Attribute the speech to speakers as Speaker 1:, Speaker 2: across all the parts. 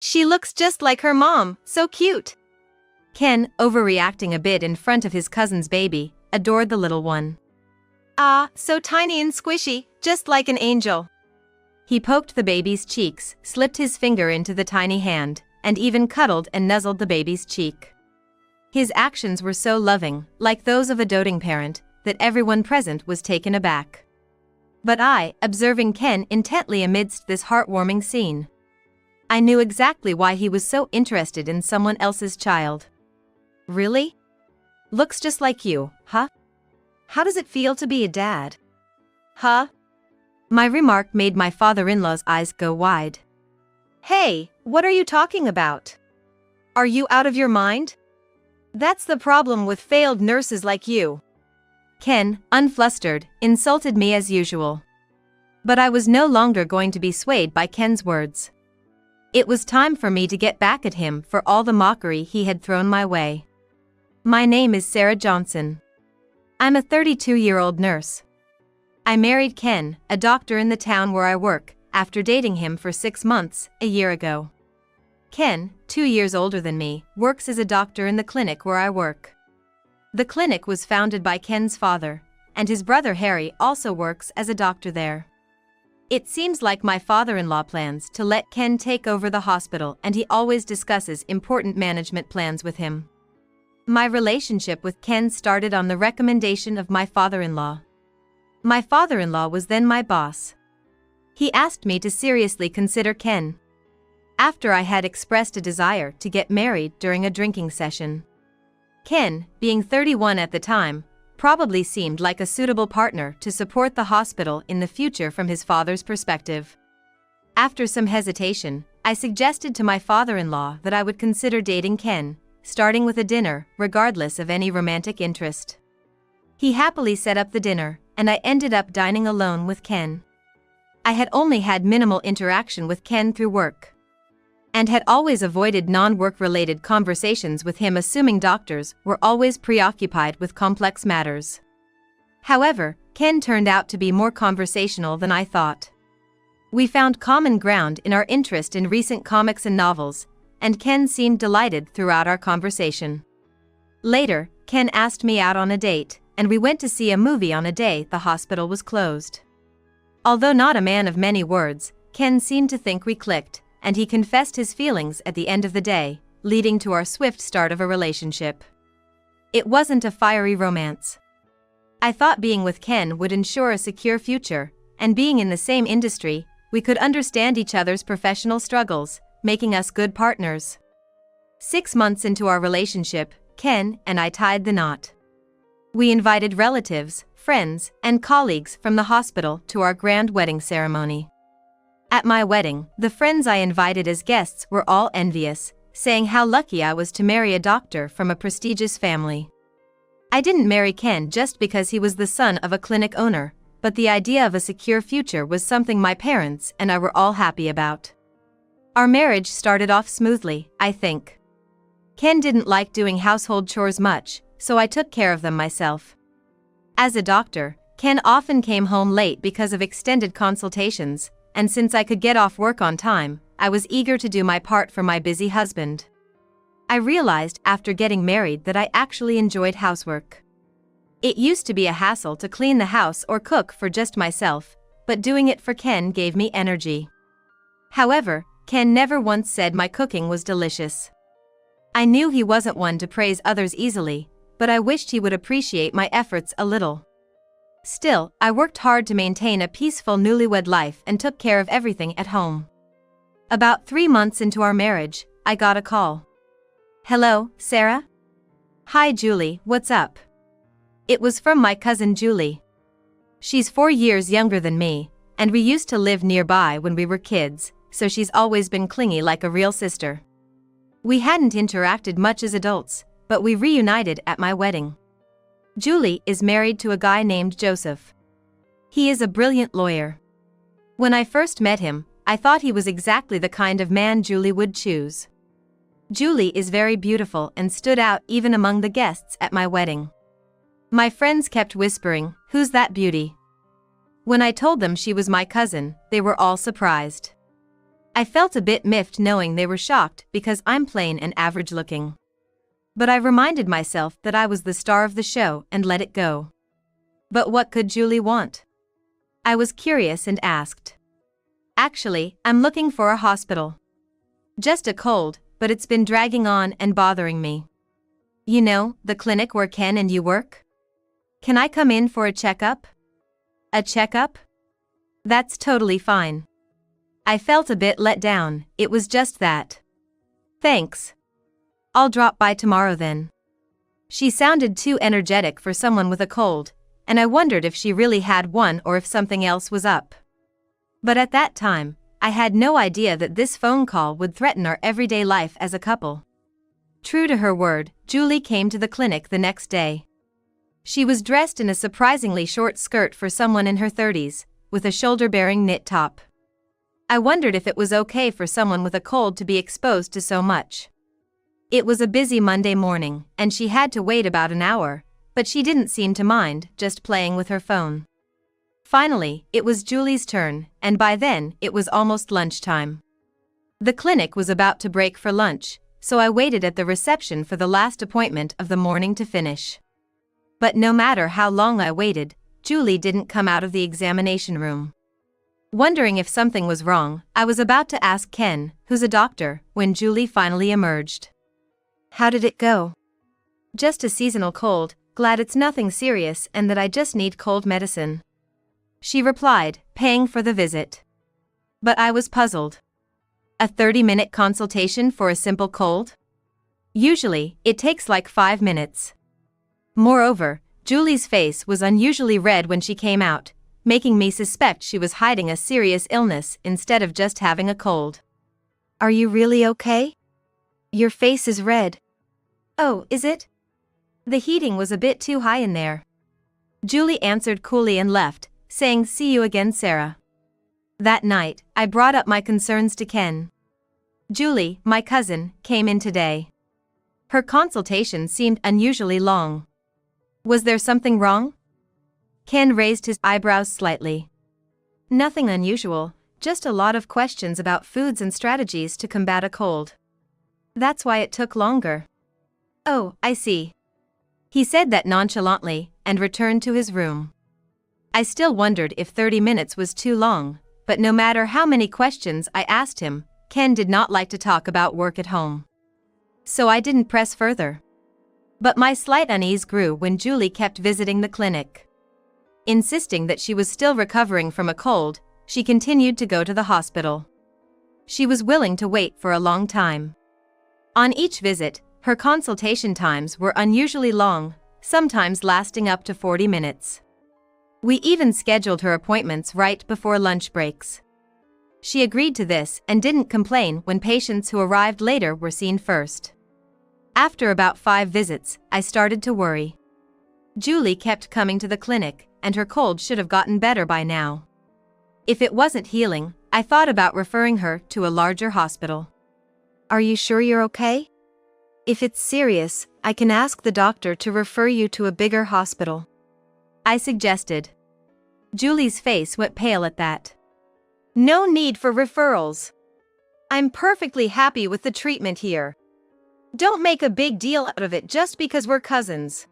Speaker 1: She looks just like her mom, so cute. Ken, overreacting a bit in front of his cousin's baby, adored the little one. Ah, so tiny and squishy, just like an angel. He poked the baby's cheeks, slipped his finger into the tiny hand, and even cuddled and nuzzled the baby's cheek. His actions were so loving, like those of a doting parent, that everyone present was taken aback. But I, observing Ken intently amidst this heartwarming scene, I knew exactly why he was so interested in someone else's child. Really? Looks just like you, huh? How does it feel to be a dad? Huh? My remark made my father-in-law's eyes go wide. Hey, what are you talking about? Are you out of your mind? That's the problem with failed nurses like you. Ken, unflustered, insulted me as usual. But I was no longer going to be swayed by Ken's words. It was time for me to get back at him for all the mockery he had thrown my way. My name is Sarah Johnson. I'm a 32-year-old nurse. I married Ken, a doctor in the town where I work, after dating him for 6 months, a year ago. Ken, 2 years older than me, works as a doctor in the clinic where I work. The clinic was founded by Ken's father, and his brother Harry also works as a doctor there. It seems like my father-in-law plans to let Ken take over the hospital, and he always discusses important management plans with him. My relationship with Ken started on the recommendation of my father-in-law. My father-in-law was then my boss. He asked me to seriously consider Ken, after I had expressed a desire to get married during a drinking session. Ken, being 31 at the time, probably seemed like a suitable partner to support the hospital in the future from his father's perspective. After some hesitation, I suggested to my father-in-law that I would consider dating Ken, starting with a dinner, regardless of any romantic interest. He happily set up the dinner, and I ended up dining alone with Ken. I had only had minimal interaction with Ken through work, and had always avoided non-work-related conversations with him, assuming doctors were always preoccupied with complex matters. However, Ken turned out to be more conversational than I thought. We found common ground in our interest in recent comics and novels, and Ken seemed delighted throughout our conversation. Later, Ken asked me out on a date, and we went to see a movie on a day the hospital was closed. Although not a man of many words, Ken seemed to think we clicked, and he confessed his feelings at the end of the day, leading to our swift start of a relationship. It wasn't a fiery romance. I thought being with Ken would ensure a secure future, and being in the same industry, we could understand each other's professional struggles, making us good partners. 6 months into our relationship, Ken and I tied the knot. We invited relatives, friends, and colleagues from the hospital to our grand wedding ceremony. At my wedding, the friends I invited as guests were all envious, saying how lucky I was to marry a doctor from a prestigious family. I didn't marry Ken just because he was the son of a clinic owner, but the idea of a secure future was something my parents and I were all happy about. Our marriage started off smoothly, I think. Ken didn't like doing household chores much, so I took care of them myself. As a doctor, Ken often came home late because of extended consultations, and since I could get off work on time, I was eager to do my part for my busy husband. I realized after getting married that I actually enjoyed housework. It used to be a hassle to clean the house or cook for just myself, but doing it for Ken gave me energy. However, Ken never once said my cooking was delicious. I knew he wasn't one to praise others easily, but I wished he would appreciate my efforts a little. Still, I worked hard to maintain a peaceful newlywed life and took care of everything at home. About 3 months into our marriage, I got a call. "Hello, Sarah?" "Hi Julie, what's up?" It was from my cousin Julie. She's 4 years younger than me, and we used to live nearby when we were kids, so she's always been clingy like a real sister. We hadn't interacted much as adults, but we reunited at my wedding. Julie is married to a guy named Joseph. He is a brilliant lawyer. When I first met him, I thought he was exactly the kind of man Julie would choose. Julie is very beautiful and stood out even among the guests at my wedding. My friends kept whispering, "Who's that beauty?" When I told them she was my cousin, they were all surprised. I felt a bit miffed knowing they were shocked because I'm plain and average looking. But I reminded myself that I was the star of the show and let it go. But what could Julie want? I was curious and asked. Actually, I'm looking for a hospital. Just a cold, but it's been dragging on and bothering me. You know, the clinic where Ken and you work? Can I come in for a checkup? A checkup? That's totally fine. I felt a bit let down, it was just that. Thanks. I'll drop by tomorrow then. She sounded too energetic for someone with a cold, and I wondered if she really had one or if something else was up. But at that time, I had no idea that this phone call would threaten our everyday life as a couple. True to her word, Julie came to the clinic the next day. She was dressed in a surprisingly short skirt for someone in her 30s, with a shoulder-bearing knit top. I wondered if it was okay for someone with a cold to be exposed to so much. It was a busy Monday morning, and she had to wait about an hour, but she didn't seem to mind, just playing with her phone. Finally, it was Julie's turn, and by then, it was almost lunchtime. The clinic was about to break for lunch, so I waited at the reception for the last appointment of the morning to finish. But no matter how long I waited, Julie didn't come out of the examination room. Wondering if something was wrong, I was about to ask Ken, who's a doctor, when Julie finally emerged. How did it go? Just a seasonal cold, glad it's nothing serious and that I just need cold medicine. She replied, paying for the visit. But I was puzzled. A 30-minute consultation for a simple cold? Usually, it takes like 5 minutes. Moreover, Julie's face was unusually red when she came out, making me suspect she was hiding a serious illness instead of just having a cold. Are you really okay? Your face is red. Oh, is it? The heating was a bit too high in there. Julie answered coolly and left, saying, "See you again, Sarah." That night, I brought up my concerns to Ken. Julie, my cousin, came in today. Her consultation seemed unusually long. Was there something wrong? Ken raised his eyebrows slightly. Nothing unusual, just a lot of questions about foods and strategies to combat a cold. That's why it took longer. Oh, I see. He said that nonchalantly, and returned to his room. I still wondered if 30 minutes was too long, but no matter how many questions I asked him, Ken did not like to talk about work at home. So I didn't press further. But my slight unease grew when Julie kept visiting the clinic. Insisting that she was still recovering from a cold, she continued to go to the hospital. She was willing to wait for a long time. On each visit, her consultation times were unusually long, sometimes lasting up to 40 minutes. We even scheduled her appointments right before lunch breaks. She agreed to this and didn't complain when patients who arrived later were seen first. After about 5 visits, I started to worry. Julie kept coming to the clinic, and her cold should have gotten better by now. If it wasn't healing, I thought about referring her to a larger hospital. Are you sure you're okay? If it's serious, I can ask the doctor to refer you to a bigger hospital, I suggested. Julie's face went pale at that. No need for referrals. I'm perfectly happy with the treatment here. Don't make a big deal out of it just because we're cousins.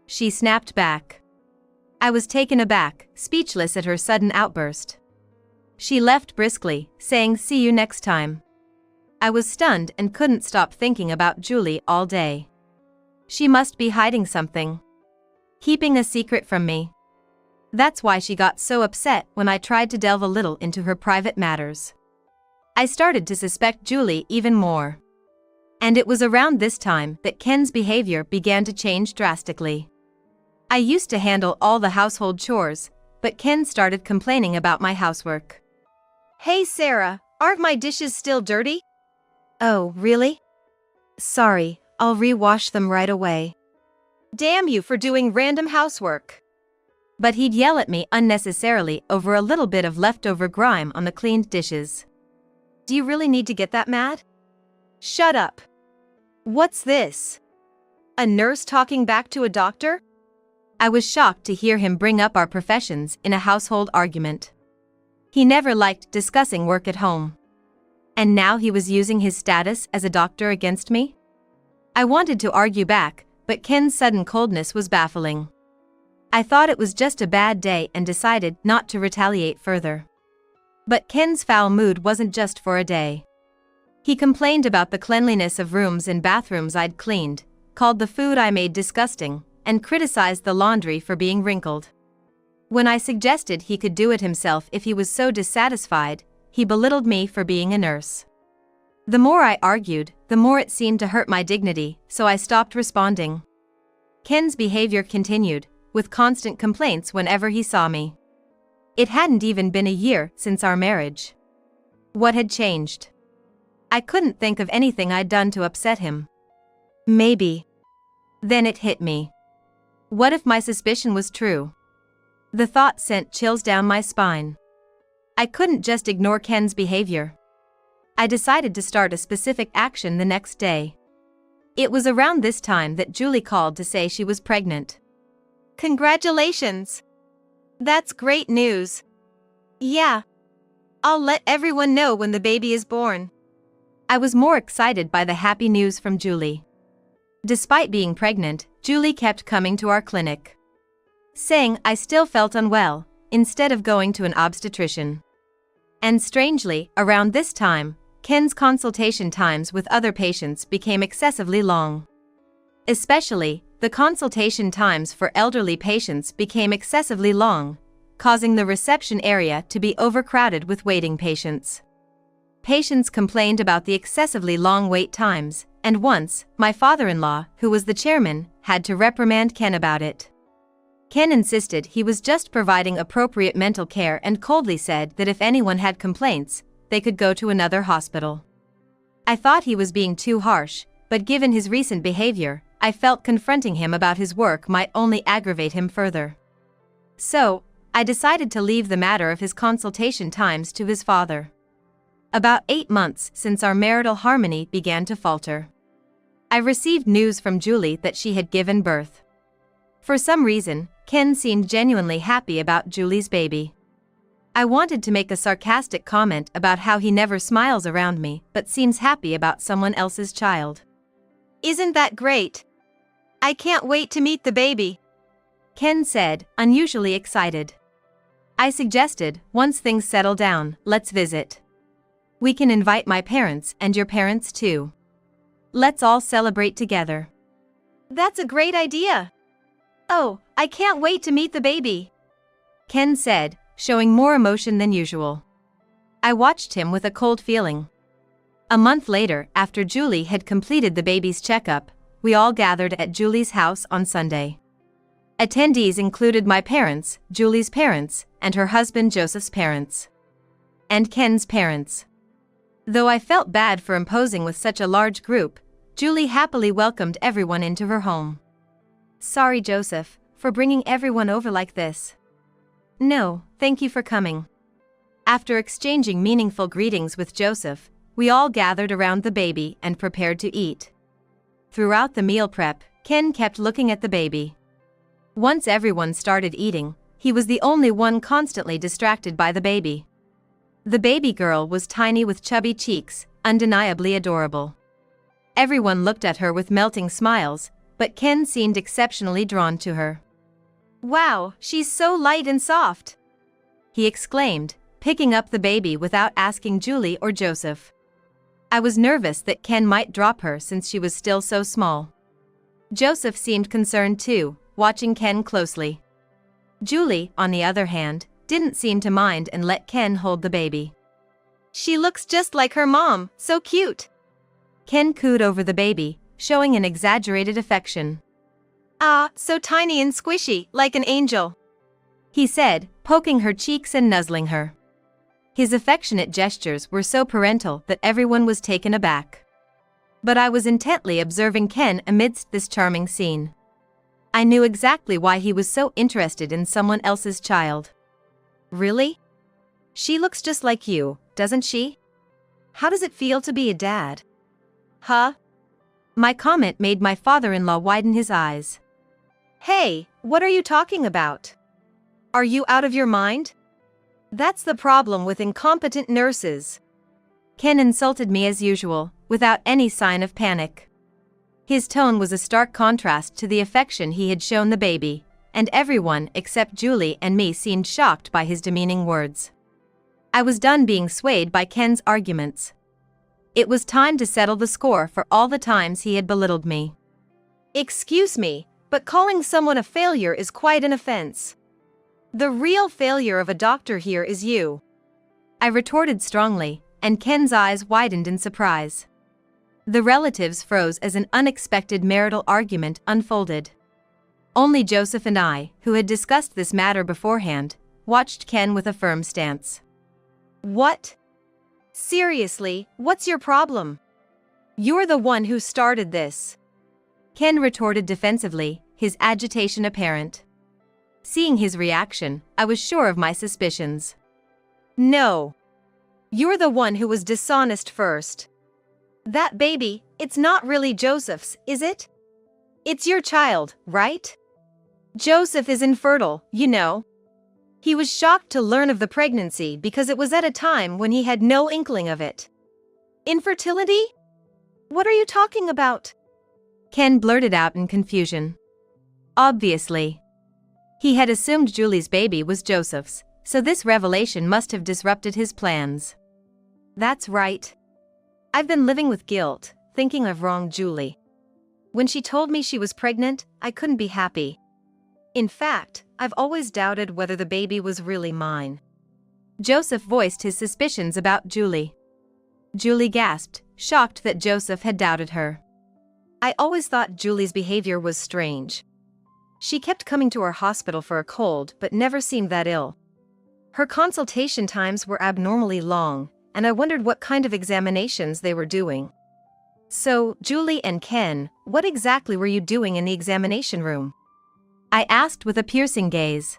Speaker 1: She snapped back. I was taken aback, speechless at her sudden outburst. She left briskly, saying, "See you next time." I was stunned and couldn't stop thinking about Julie all day. She must be hiding something. Keeping a secret from me. That's why she got so upset when I tried to delve a little into her private matters. I started to suspect Julie even more. And it was around this time that Ken's behavior began to change drastically. I used to handle all the household chores, but Ken started complaining about my housework. "Hey Sarah, aren't my dishes still dirty?" "Oh, really? Sorry, I'll rewash them right away." "Damn you for doing random housework." But he'd yell at me unnecessarily over a little bit of leftover grime on the cleaned dishes. Do you really need to get that mad? Shut up. What's this? A nurse talking back to a doctor? I was shocked to hear him bring up our professions in a household argument. He never liked discussing work at home. And now he was using his status as a doctor against me? I wanted to argue back, but Ken's sudden coldness was baffling. I thought it was just a bad day and decided not to retaliate further. But Ken's foul mood wasn't just for a day. He complained about the cleanliness of rooms and bathrooms I'd cleaned, called the food I made disgusting, and criticized the laundry for being wrinkled. When I suggested he could do it himself if he was so dissatisfied, he belittled me for being a nurse. The more I argued, the more it seemed to hurt my dignity, so I stopped responding. Ken's behavior continued, with constant complaints whenever he saw me. It hadn't even been a year since our marriage. What had changed? I couldn't think of anything I'd done to upset him. Maybe. Then it hit me. What if my suspicion was true? The thought sent chills down my spine. I couldn't just ignore Ken's behavior. I decided to start a specific action the next day. It was around this time that Julie called to say she was pregnant. Congratulations! That's great news. Yeah. I'll let everyone know when the baby is born. I was more excited by the happy news from Julie. Despite being pregnant, Julie kept coming to our clinic, saying I still felt unwell, instead of going to an obstetrician. And strangely, around this time, Ken's consultation times with other patients became excessively long. Especially, the consultation times for elderly patients became excessively long, causing the reception area to be overcrowded with waiting patients. Patients complained about the excessively long wait times, and once, my father-in-law, who was the chairman, had to reprimand Ken about it. Ken insisted he was just providing appropriate mental care and coldly said that if anyone had complaints, they could go to another hospital. I thought he was being too harsh, but given his recent behavior, I felt confronting him about his work might only aggravate him further. So, I decided to leave the matter of his consultation times to his father. About 8 months since our marital harmony began to falter, I received news from Julie that she had given birth. For some reason, Ken seemed genuinely happy about Julie's baby. I wanted to make a sarcastic comment about how he never smiles around me but seems happy about someone else's child. Isn't that great? I can't wait to meet the baby, Ken said, unusually excited. I suggested, once things settle down, let's visit. We can invite my parents and your parents too. Let's all celebrate together. That's a great idea. Oh, I can't wait to meet the baby, Ken said, showing more emotion than usual. I watched him with a cold feeling. A month later, after Julie had completed the baby's checkup, we all gathered at Julie's house on Sunday. Attendees included my parents, Julie's parents, and her husband Joseph's parents. And Ken's parents. Though I felt bad for imposing with such a large group, Julie happily welcomed everyone into her home. Sorry, Joseph, for bringing everyone over like this. No, thank you for coming. After exchanging meaningful greetings with Joseph, we all gathered around the baby and prepared to eat. Throughout the meal prep, Ken kept looking at the baby. Once everyone started eating, he was the only one constantly distracted by the baby. The baby girl was tiny with chubby cheeks, undeniably adorable. Everyone looked at her with melting smiles, but Ken seemed exceptionally drawn to her. Wow, she's so light and soft, he exclaimed, picking up the baby without asking Julie or Joseph. I was nervous that Ken might drop her since she was still so small. Joseph seemed concerned too, watching Ken closely. Julie, on the other hand, didn't seem to mind and let Ken hold the baby. She looks just like her mom, so cute. Ken cooed over the baby, showing an exaggerated affection. Ah, so tiny and squishy, like an angel, he said, poking her cheeks and nuzzling her. His affectionate gestures were so parental that everyone was taken aback. But I was intently observing Ken amidst this charming scene. I knew exactly why he was so interested in someone else's child. Really? She looks just like you, doesn't she? How does it feel to be a dad? Huh? My comment made my father-in-law widen his eyes. Hey, what are you talking about? Are you out of your mind? That's the problem with incompetent nurses. Ken insulted me as usual, without any sign of panic. His tone was a stark contrast to the affection he had shown the baby, and everyone except Julie and me seemed shocked by his demeaning words. I was done being swayed by Ken's arguments. It was time to settle the score for all the times he had belittled me. Excuse me, but calling someone a failure is quite an offense. The real failure of a doctor here is you. I retorted strongly, and Ken's eyes widened in surprise. The relatives froze as an unexpected marital argument unfolded. Only Joseph and I, who had discussed this matter beforehand, watched Ken with a firm stance. What? Seriously, what's your problem? You're the one who started this. Ken retorted defensively, his agitation apparent. Seeing his reaction, I was sure of my suspicions. No. You're the one who was dishonest first. That baby, it's not really Joseph's, is it? It's your child, right? Joseph is infertile, you know. He was shocked to learn of the pregnancy because it was at a time when he had no inkling of it. Infertility? What are you talking about? Ken blurted out in confusion. Obviously. He had assumed Julie's baby was Joseph's, so this revelation must have disrupted his plans. That's right. I've been living with guilt, thinking I've wronged Julie. When she told me she was pregnant, I couldn't be happy. In fact, I've always doubted whether the baby was really mine. Joseph voiced his suspicions about Julie. Julie gasped, shocked that Joseph had doubted her. I always thought Julie's behavior was strange. She kept coming to our hospital for a cold but never seemed that ill. Her consultation times were abnormally long, and I wondered what kind of examinations they were doing. So, Julie and Ken, what exactly were you doing in the examination room? I asked with a piercing gaze.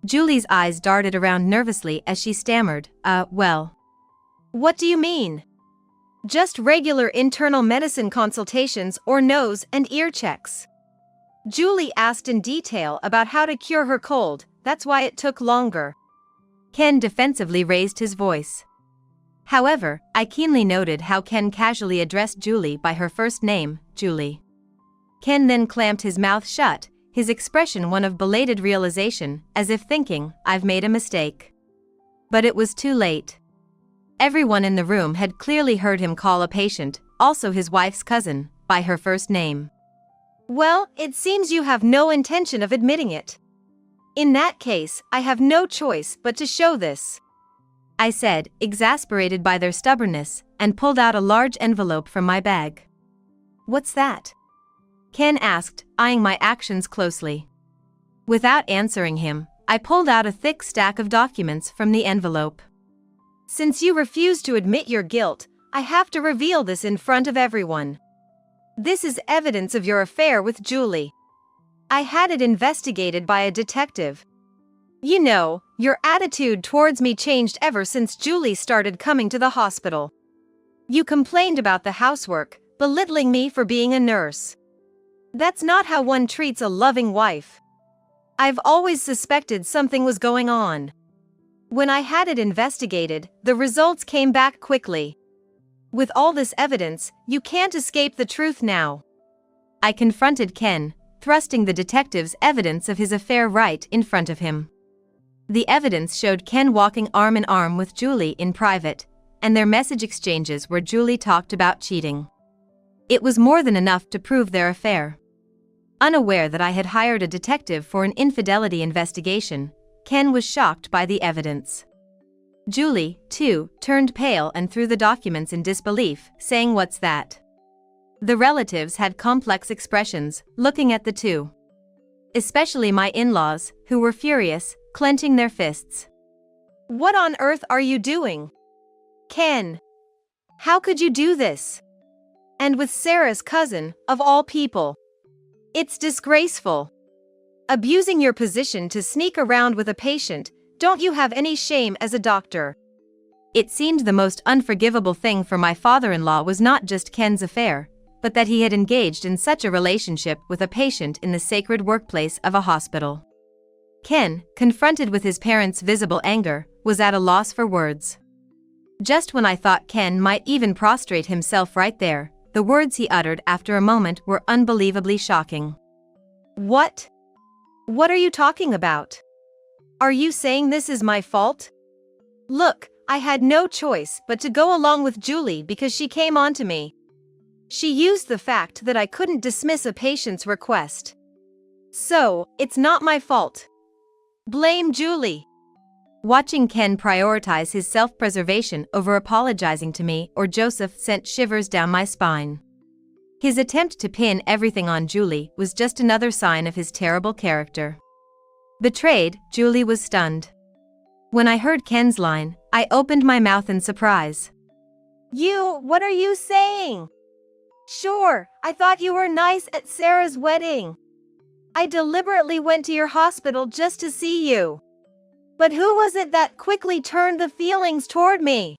Speaker 1: Julie's eyes darted around nervously as she stammered, well. What do you mean? Just regular internal medicine consultations or nose and ear checks. Julie asked in detail about how to cure her cold, that's why it took longer. Ken defensively raised his voice. However, I keenly noted how Ken casually addressed Julie by her first name, Julie. Ken then clamped his mouth shut, his expression one of belated realization, as if thinking, I've made a mistake. But it was too late. Everyone in the room had clearly heard him call a patient, also his wife's cousin, by her first name. Well, it seems you have no intention of admitting it. In that case, I have no choice but to show this. I said, exasperated by their stubbornness, and pulled out a large envelope from my bag. What's that? Ken asked, eyeing my actions closely. Without answering him, I pulled out a thick stack of documents from the envelope. Since you refuse to admit your guilt, I have to reveal this in front of everyone. This is evidence of your affair with Julie. I had it investigated by a detective. You know, your attitude towards me changed ever since Julie started coming to the hospital. You complained about the housework, belittling me for being a nurse. That's not how one treats a loving wife. I've always suspected something was going on. When I had it investigated, the results came back quickly. With all this evidence, you can't escape the truth now. I confronted Ken, thrusting the detective's evidence of his affair right in front of him. The evidence showed Ken walking arm in arm with Julie in private, and their message exchanges where Julie talked about cheating. It was more than enough to prove their affair. Unaware that I had hired a detective for an infidelity investigation, Ken was shocked by the evidence. Julie, too, turned pale and threw the documents in disbelief, saying, "What's that?" The relatives had complex expressions, looking at the two. Especially my in-laws, who were furious, clenching their fists. What on earth are you doing? Ken! How could you do this? And with Sarah's cousin, of all people. It's disgraceful. Abusing your position to sneak around with a patient, don't you have any shame as a doctor? It seemed the most unforgivable thing for my father-in-law was not just Ken's affair, but that he had engaged in such a relationship with a patient in the sacred workplace of a hospital. Ken, confronted with his parents' visible anger, was at a loss for words. Just when I thought Ken might even prostrate himself right there, the words he uttered after a moment were unbelievably shocking. What? What are you talking about? Are you saying this is my fault? Look, I had no choice but to go along with Julie because she came on to me. She used the fact that I couldn't dismiss a patient's request. So, it's not my fault. Blame Julie. Watching Ken prioritize his self-preservation over apologizing to me or Joseph sent shivers down my spine. His attempt to pin everything on Julie was just another sign of his terrible character. Betrayed, Julie was stunned. When I heard Ken's line, I opened my mouth in surprise. What are you saying? Sure, I thought you were nice at Sarah's wedding. I deliberately went to your hospital just to see you. But who was it that quickly turned the feelings toward me?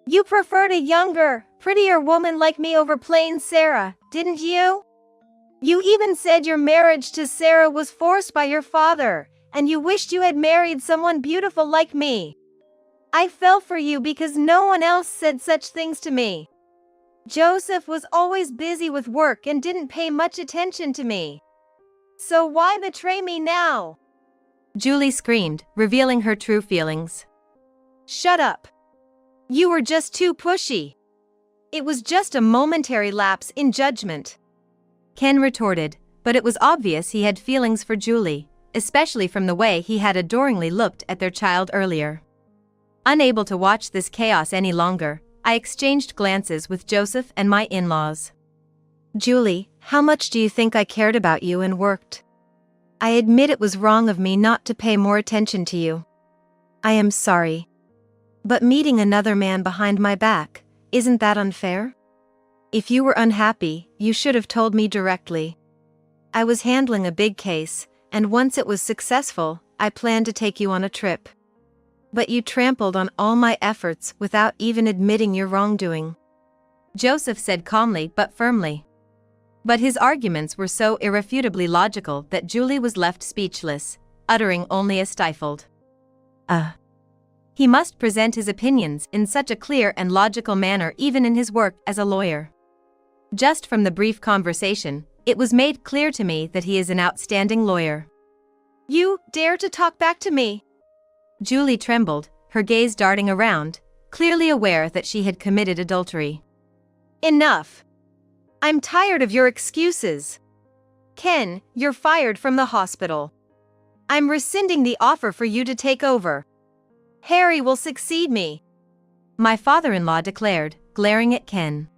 Speaker 1: You preferred a younger, prettier woman like me over plain Sarah, didn't you? You even said your marriage to Sarah was forced by your father, and you wished you had married someone beautiful like me. I fell for you because no one else said such things to me. Joseph was always busy with work and didn't pay much attention to me. So why betray me now? Julie screamed, revealing her true feelings. Shut up. You were just too pushy. It was just a momentary lapse in judgment. Ken retorted, but it was obvious he had feelings for Julie, especially from the way he had adoringly looked at their child earlier. Unable to watch this chaos any longer, I exchanged glances with Joseph and my in-laws. Julie, how much do you think I cared about you and worked? I admit it was wrong of me not to pay more attention to you. I am sorry. But meeting another man behind my back, isn't that unfair? If you were unhappy, you should have told me directly. I was handling a big case, and once it was successful, I planned to take you on a trip. But you trampled on all my efforts without even admitting your wrongdoing. Joseph said calmly but firmly. But his arguments were so irrefutably logical that Julie was left speechless, uttering only a stifled. He must present his opinions in such a clear and logical manner even in his work as a lawyer. Just from the brief conversation, it was made clear to me that he is an outstanding lawyer. You dare to talk back to me? Julie trembled, her gaze darting around, clearly aware that she had committed adultery. Enough. I'm tired of your excuses. Ken, you're fired from the hospital. I'm rescinding the offer for you to take over. Harry will succeed me. My father-in-law declared, glaring at Ken.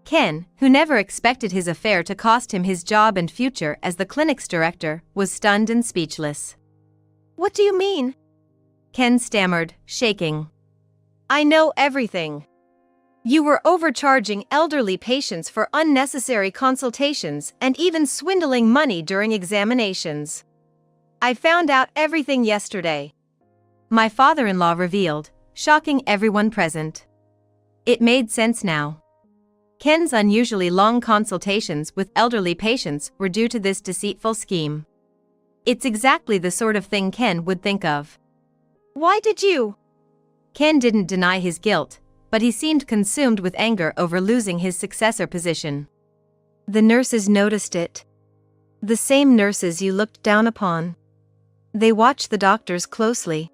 Speaker 1: Ken, who never expected his affair to cost him his job and future as the clinic's director, was stunned and speechless. What do you mean? Ken stammered, shaking. I know everything. You were overcharging elderly patients for unnecessary consultations and even swindling money during examinations. I found out everything yesterday. My father-in-law revealed, shocking everyone present. It made sense now. Ken's unusually long consultations with elderly patients were due to this deceitful scheme. It's exactly the sort of thing Ken would think of. Why did you? Ken didn't deny his guilt, but he seemed consumed with anger over losing his successor position. The nurses noticed it. The same nurses you looked down upon. They watched the doctors closely.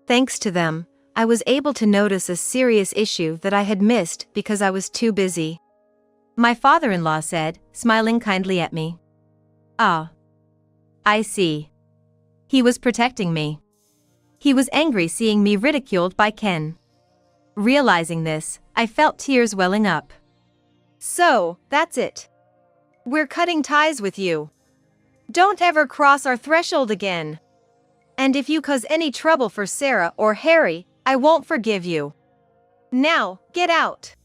Speaker 1: Thanks to them, I was able to notice a serious issue that I had missed because I was too busy. My father-in-law said, smiling kindly at me. Ah. I see. He was protecting me. He was angry seeing me ridiculed by Ken. Realizing this, I felt tears welling up. So, that's it. We're cutting ties with you. Don't ever cross our threshold again. And if you cause any trouble for Sarah or Harry, I won't forgive you. Now, get out.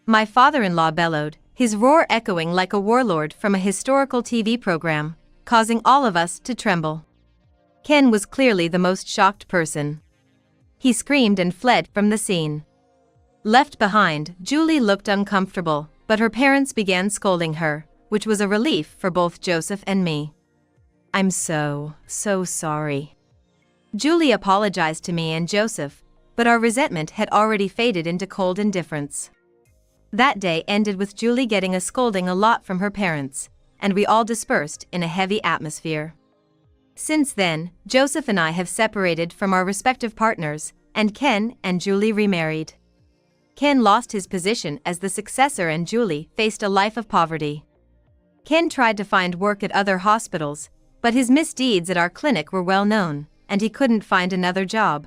Speaker 1: My father-in-law bellowed, his roar echoing like a warlord from a historical TV program, causing all of us to tremble. Ken was clearly the most shocked person. He screamed and fled from the scene. Left behind, Julie looked uncomfortable, but her parents began scolding her, which was a relief for both Joseph and me. I'm so sorry. Julie apologized to me and Joseph, but our resentment had already faded into cold indifference. That day ended with Julie getting a scolding a lot from her parents, and we all dispersed in a heavy atmosphere. Since then, Joseph and I have separated from our respective partners, and Ken and Julie remarried. Ken lost his position as the successor and Julie faced a life of poverty. Ken tried to find work at other hospitals, but his misdeeds at our clinic were well known, and he couldn't find another job.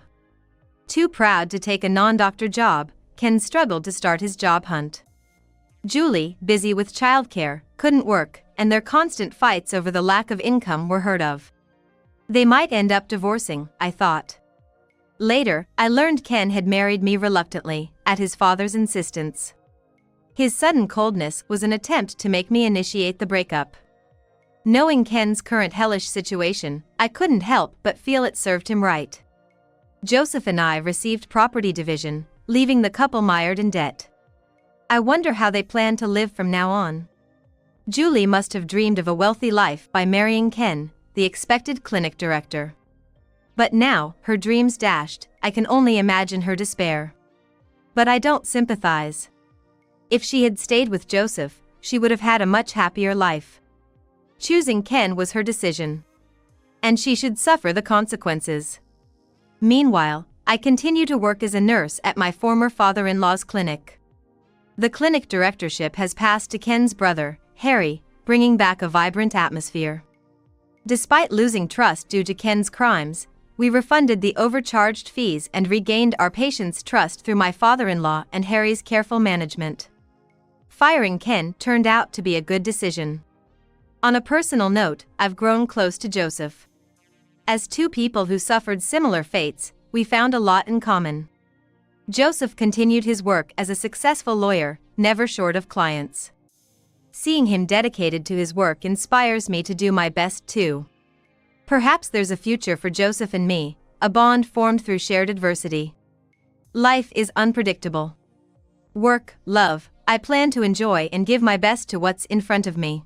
Speaker 1: Too proud to take a non-doctor job, Ken struggled to start his job hunt. Julie, busy with childcare, couldn't work, and their constant fights over the lack of income were heard of. They might end up divorcing, I thought. Later, I learned Ken had married me reluctantly, at his father's insistence. His sudden coldness was an attempt to make me initiate the breakup. Knowing Ken's current hellish situation, I couldn't help but feel it served him right. Joseph and I received property division, leaving the couple mired in debt. I wonder how they plan to live from now on. Julie must have dreamed of a wealthy life by marrying Ken, the expected clinic director. But now, her dreams dashed, I can only imagine her despair. But I don't sympathize. If she had stayed with Joseph, she would have had a much happier life. Choosing Ken was her decision. And she should suffer the consequences. Meanwhile, I continue to work as a nurse at my former father-in-law's clinic. The clinic directorship has passed to Ken's brother, Harry, bringing back a vibrant atmosphere. Despite losing trust due to Ken's crimes, we refunded the overcharged fees and regained our patients' trust through my father-in-law and Harry's careful management. Firing Ken turned out to be a good decision. On a personal note, I've grown close to Joseph. As two people who suffered similar fates, we found a lot in common. Joseph continued his work as a successful lawyer, never short of clients. Seeing him dedicated to his work inspires me to do my best too. Perhaps there's a future for Joseph and me, a bond formed through shared adversity. Life is unpredictable. Work, love, I plan to enjoy and give my best to what's in front of me.